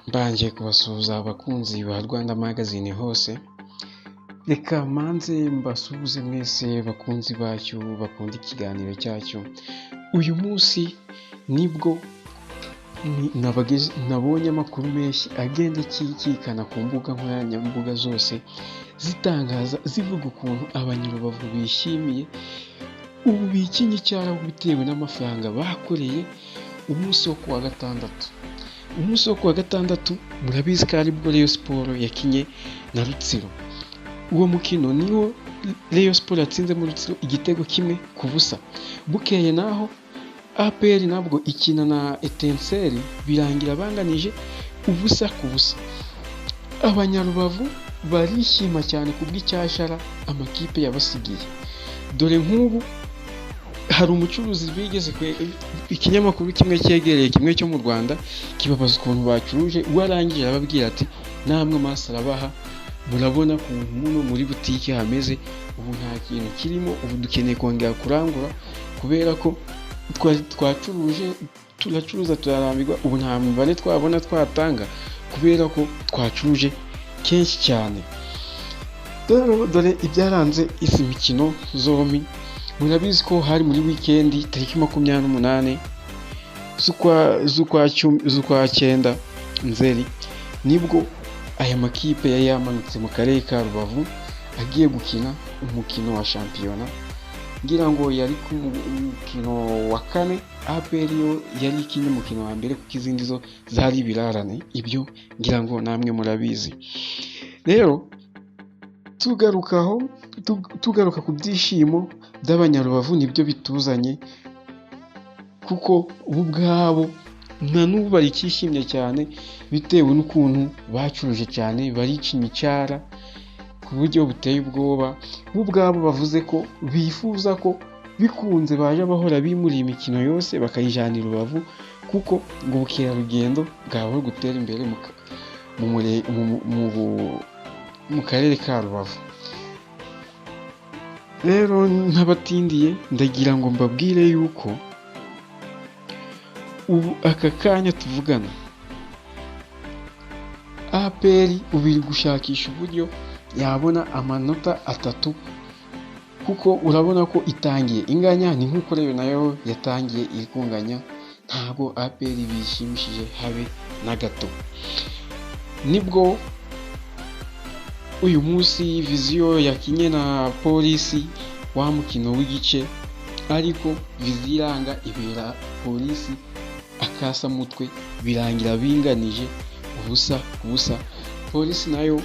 Mbanje kubasuhuza abakunzi ba Rwanda Magazine hose, reka manze mbasuhuze mwese bakunzi bacyo bakunda ikiganiro cyacyo. Uyu munsi nibwo nabonye amakuru menshi agenda akikikana ku mbuga nkoranyambaga zose zitangaza zivuga ukuntu abanyarubavu bishimiye ubu bikinye icyarabu bitewe n'amafaranga bakoreye umunsi wo kuwa gatandatu. Umunsi wo kuwa gatandatu murabizi ko aribwo Rayon Sport yakinye na Rutsiro. Uwo mukino niwo Rayon Sport yatsinze mu Rutsiro 1-0. Bukeye naho APR nabwo ikina na Etincelle birangira banganije 0-0. Abanyarubavu barishima cyane kubw'icyashara amakipe yabasigiye. Dore nk'ubu hari umucuruzi bigeze ikinyamakuru kimwe cyegereye kimwe cyo mu Rwanda kibabaza ukuntu bacuruje, warangije arababwira ati namwe amaso arabaha, murabona ukuntu muno muri butike hameze, ubu nta kintu kirimo, ubu dukeneye kongera kurangura kubera ko twacuruje turacuruza turarambirwa, ubu nta mibare twabona twatanga kubera ko twacuruje kenshi cyane. Dore ibyaranze izi mikino zombi. Murabizi ko hari muri weekend tariki 28 z'ukwa cyenda Nzeri nibwo aya makipe yari yamanutse mu karere ka Rubavu agiye gukina umukino wa shampiyona. Ngira ngo yari ku mukino wa kane, APR yo yari ikinye umukino wa mbere kuko izindi zo zari birarane. Ibyo ngira ngo namwe murabizi. Rero tugaruka ku byishimo by'abanyarubavu nibyo bituzanye, kuko ubu bwabo nta n'ubu barikishimye cyane bitewe n'ukuntu bacuruje cyane, baricinya icyara ku buryo buteye ubwoba. Bo ubwabo bavuze ko bifuza ko bikunze baje bahora bimuriye imikino yose bakayijana i Rubavu, kuko ngo ubukerarugendo bwaba gutera imbere mu karere ka Rubavu. Rero ntabatindiye ndagira ngo mbabwire yuko ubu aka kanya tuvugana APR ubu iri gushakisha uburyo yabona amanota 3, kuko urabona ko itangiye inganya, ni nk'uko rero nayo yatangiye iri kunganya. Ntabwo APR bishimishije habe na gato. Nibwo uyu munsi Vision yakinye na Polisi wa mukino w'igice, ariko Viziranga ibera Polisi akasa mutwe birangira binganije 0-0. Polisi nayo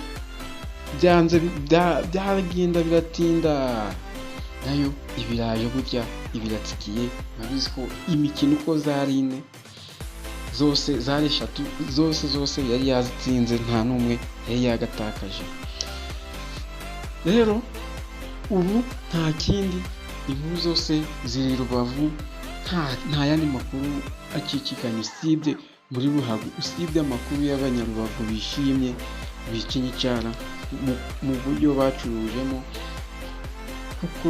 byagenda biratinda, nayo ibiraje burya ibiratsikiye. Nabizi ko imikino uko zari 4 zose zari 3 zose yari yazitsinze, nta n'umwe yari yagatakaje. Rero ubu nta kindi, inkuru zose ziri Rubavu, nta yandi makuru akikikanye usibye muri Ruhago, usibye amakuru y'abanyarubavu bishimye bikinye icyara mu buryo bacurujemo, kuko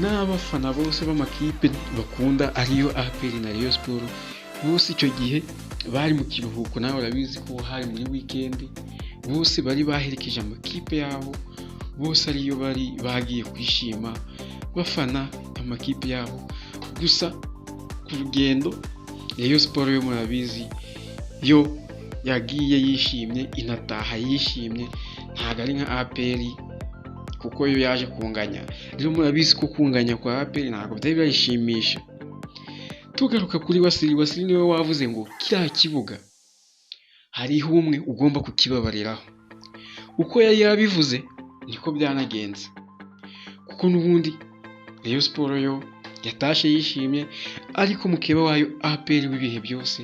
n'abafana bose b'amakipe bakunda ariyo APR na Rayon Sport bose icyo gihe bari mu kiruhuko. Nawe urabizi ko hari muri weekend, bose bari baherekeje amakipe yabo, bose ariyo bari bagiye kwishima bafana amakipe yabo. Gusa ku rugendo Rayon Sport yo murabizi yo yagiye yishimye inataha yishimye, ntabwo ari nka APR kuko yo yaje kunganya. Rero murabizi ko kunganya kwa APR ntabwo byari bayishimisha. Tugaruka kuri Wasili niwe wavuze ngo kiriya kibuga hariho umwe ugomba kukibabariraho. Uko yari yabivuze niko byanagenze, kuko n'ubundi Rayon Sport yo yatashe yishimye, ariko mukeba wayo APR w'ibihe byose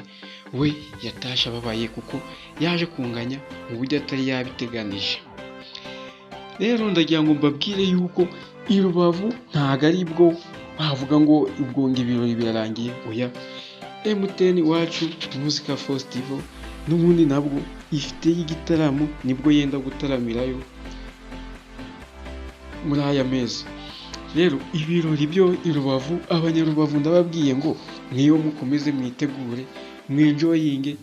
we yatashe ababaye kuko yaje kunganya mu buryo atari yabiteganije. Rero ndagira ngo mbabwire yuko i Rubavu ntago ari bwo bavuga ngo ubwo ibirori birarangiye. Oya, MTN Iwacu Music Festival n'ubundi nabwo ifite igitaramo, nibwo yenda gutaramirayo muri aya mezi. Rero ibirori byo i Rubavu, abanyarubavu ndababwiye ngo niyo mukomeze mwitegure mwenjoyinge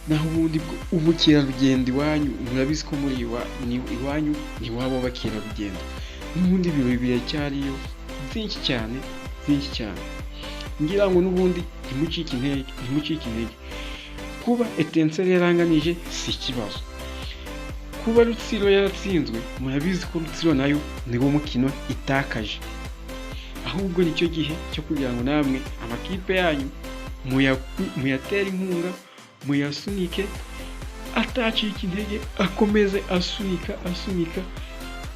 naho ubundi ubukerarugendo iwanyu murabizi ko muri iwanyu ntiwaba abakerarugendo, n'ubundi ibirori biracyariyo byinshi cyane ngira ngo n'ubundi ntimucike intege. Kuba Etincelle yaranganije si ikibazo, kuba Rutsiro yaratsinzwe murabizi ko Rutsiro nayo niwo mukino itakaje, ahubwo nicyo gihe cyo kugira ngo namwe amakipe yanyu muyatere inkunga, muyasunike atacika intege, akomeze asunika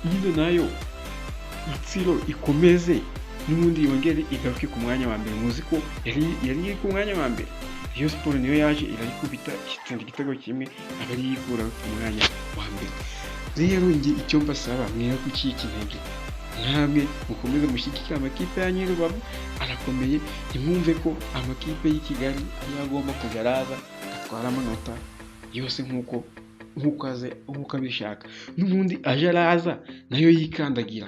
nyine nayo Rutsiro ikomeze n'ubundi yongere igaruke ku mwanya wa mbere. Muzi ko yari iri ku mwanya wa mbere, Rayon Sports niyo yaje irayikubita itsinda igitego kimwe aba ari yikura ku mwanya wa mbere. Rero njye icyo mbasaba mwere gucika intege, namwe mukomeze mushyigikire amakipe ya Rubavu arakomeye, ntimwumve ko amakipe y'i Kigali ariyo agomba kujya araza atwara amanota yose nk'uko abishaka, n'ubundi aje araza nayo yikandagira,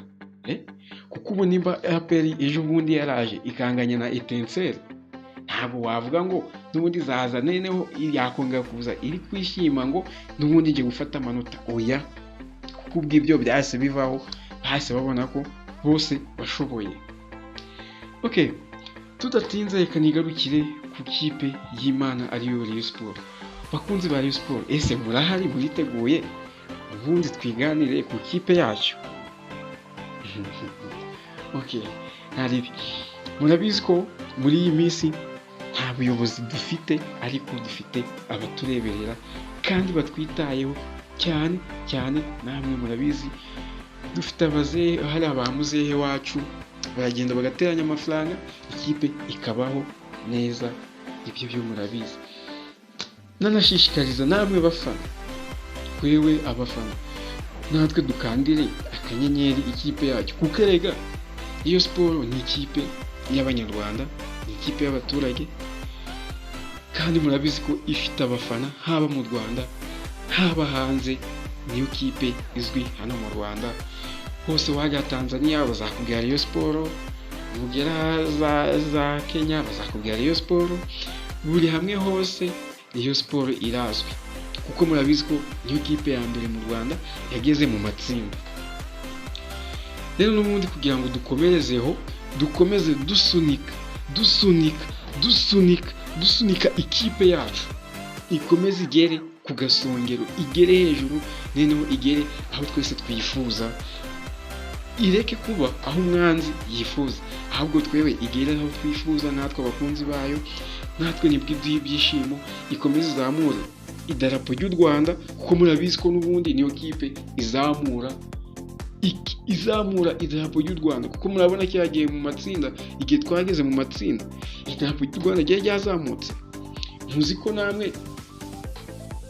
kuko ubu nimba APR ejo bundi yaraje ikanganya na Etincelle, ntabwo wavuga ngo n'ubundi zaza noneho yakongera kuza iri kwishima ngo n'ubundi ngiye gufata amanota, oya, kuko ubw'ibyo byahise bivaho, bahise babona ko bose bashoboye. Okay, tudatinze reka nigarukire ku kipe y'Imana ariyo Rayon Sports. Bakunzi ba Rayon Sports, ese murahari, muriteguye? Ubundi twiganire ku kipe yacu. Okay, ntaribi. Murabizi ko muri iyi minsi nta buyobozi dufite, ariko dufite abatureberera kandi batwitayeho cyane. Namwe murabizi dufite abazehe, hari abamuzehe wacu baragenda bagateranya amafaranga, ikipe ikabaho neza. Ibyo byo murabizi. Nanashishikariza namwe bafana, kwewe abafana, natwe dukandire akanyenyeri ikipe yacu, kuko erega Rayon Sports ni ikipe y'Abanyarwanda, ni ikipe y'abaturage, kandi murabizi ko ifite abafana haba mu Rwanda haba hanze. Niyo kipe izwi hano mu Rwanda hose, wajya Tanzania bazakubwira Rayon Sports, ugera za Kenya bazakubwira Rayon Sports, buri hamwe hose Rayon Sports irazwi, kuko murabizi ko niyo kipe ya mbere mu Rwanda yageze mu matsinda. Rero n'ubundi kugira ngo dukomerezeho, dukomeze dusunika ikipe yacu ikomeze igere ku gasongero, igere hejuru, noneho igere aho twese twifuza, ireke kuba aho umwanzi yifuza, ahubwo twewe igere aho twifuza, natwe abakunzi bayo, natwe nibwo iduha ibyishimo, ikomeze izamure idarapo ry'u Rwanda, kuko murabizi ko n'ubundi niyo kipe izamura idarapo ry'u Rwanda, kuko murabona ko yagiye mu matsinda, igihe twageze mu matsinda idarapo ry'u Rwanda ryari ryazamutse. Muzi ko namwe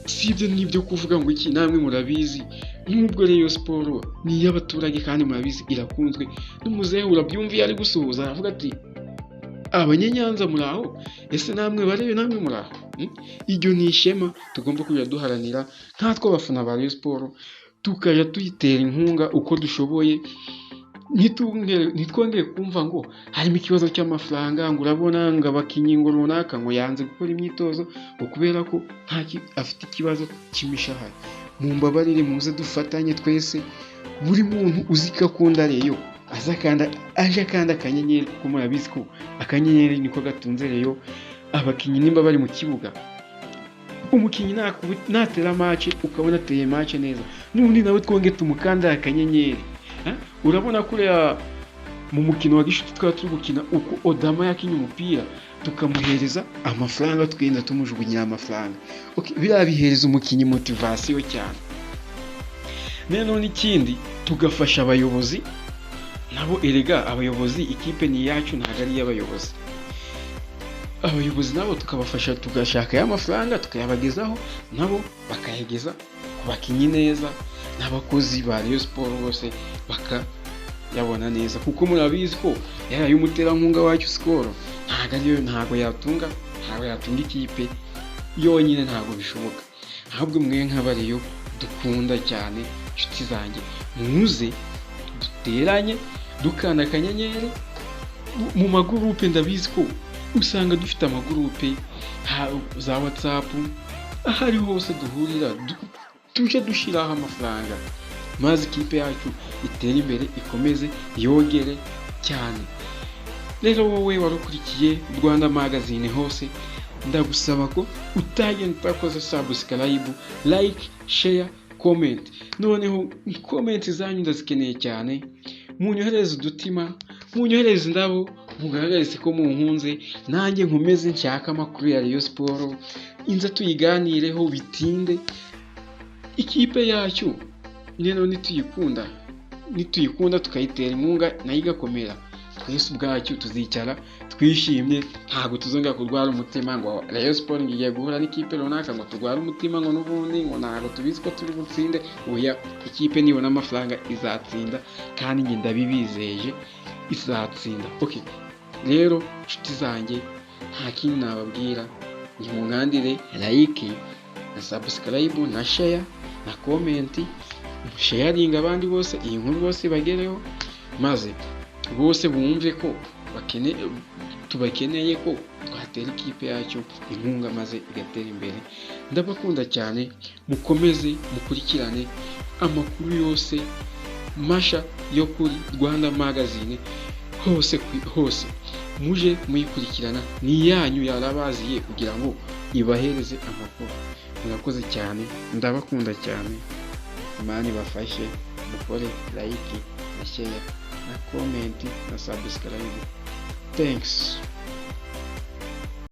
sibyo n'ibyo kuvuga ngo iki, namwe murabizi, nubwo Rayon Sports ni iy'abaturage kandi murabizi irakunzwe, n'umuzehe urabyumviye ari gusuhuza aravuga ati abanyenyanza muraho, ese namwe barebe, namwe muraho. Iryo ni ishema tugomba kujya duharanira nkatwe abafana ba Rayon Sports, tukajya tuyitera inkunga uko dushoboye. Ntitwongere kumva ngo harimo ikibazo cy'amafaranga, ngo urabona ngo abakinnyi ngo runaka ngo yanze gukora imyitozo ngo kubera ko afite ikibazo cy'imishahara. Mumbabarire, muze dufatanye twese, buri muntu uzi ko akunda Rayon aje akanda akanyenyeri, kuko murabizi ko akanyenyeri niko gatunze Rayon. Abakinnyi nimba bari mu kibuga, umukinnyi natera match ukabona ateye match neza, n'ubundi nawe twongere tumukanda akanyenyeri. Urabona kuriya mu mukino wa gishuti twari turi gukina, uko Odama yakinye umupira tukamuhereza amafaranga, twenda tumujugunyira amafaranga. Biriya bihereza umukinnyi motivasiyo cyane. None n'ikindi tugafasha abayobozi nabo, erega abayobozi, ikipe ni iyacu ntabwo ari iy'abayobozi. Abayobozi nabo tukabafasha, tugashaka y'amafaranga tukayabagezaho, nabo bakayageza ku bakinnyi neza, n'abakozi ba Rayon Sports bose bakayabona neza, kuko murabizi ko yari umuterankunga wacu Skol ntabwo yatunga ikipe yonyine, ntabwo bishoboka. Ahubwo mwe nk'abariyo dukunda cyane, inshuti zanjye, muze duteranye dukanda akanyenyeri mu magurupe. Ndabizi ko usanga dufite amagurupe za WhatsApp, aho ari hose duhurira tuje dushyiraho amafaranga, maze ikipe yacu itere imbere, ikomeze yogere cyane. Rero wowe warukurikiye Rwanda Magazine hose, ndagusaba ko utagenda utakoze subscribe, like, share, comment. Noneho comment zanyu ndazikeneye cyane, munyohereze udutima, munyohereze indabo, mugaragaze ko munkunze, nanjye nkomeze nshaka amakuru ya Rayon Sport, inza tuyiganireho bitinde. Ikipe yacu rero nituyikunda tukayitera inkunga nayo igakomera, twese ubwacu tuzicara twishimye, ntabwo tuzongera kurwara umutima ngo Rayon Sport ngiye guhura n'ikipe runaka ngo turware umutima ngo n'ubundi ngo ntabwo tubizi ko turi butsinde. Oya, ikipe nibona amafaranga izatsinda kandi njye ndabibizeje izatsinda. Okay, rero nshuti zanjye nta kindi nababwira, ni munkandire like na subscribe na share na comment, sharinga abandi bose, iyi nkuru bose bagereho, maze bose bumve ko tubakeneye ko twatera ikipe yacu inkunga maze igatera imbere. Ndabakunda cyane, mukomeze mukurikirane amakuru yose masha yo kuri Rwanda Magazine hose muje muyikurikirana, ni yanyu yarabaziye kugira ngo ibahereze amakuru. Murakoze cyane, ndabakunda cyane, Imana ibafashe, mukore like na share na comment na subscribe. Thanks.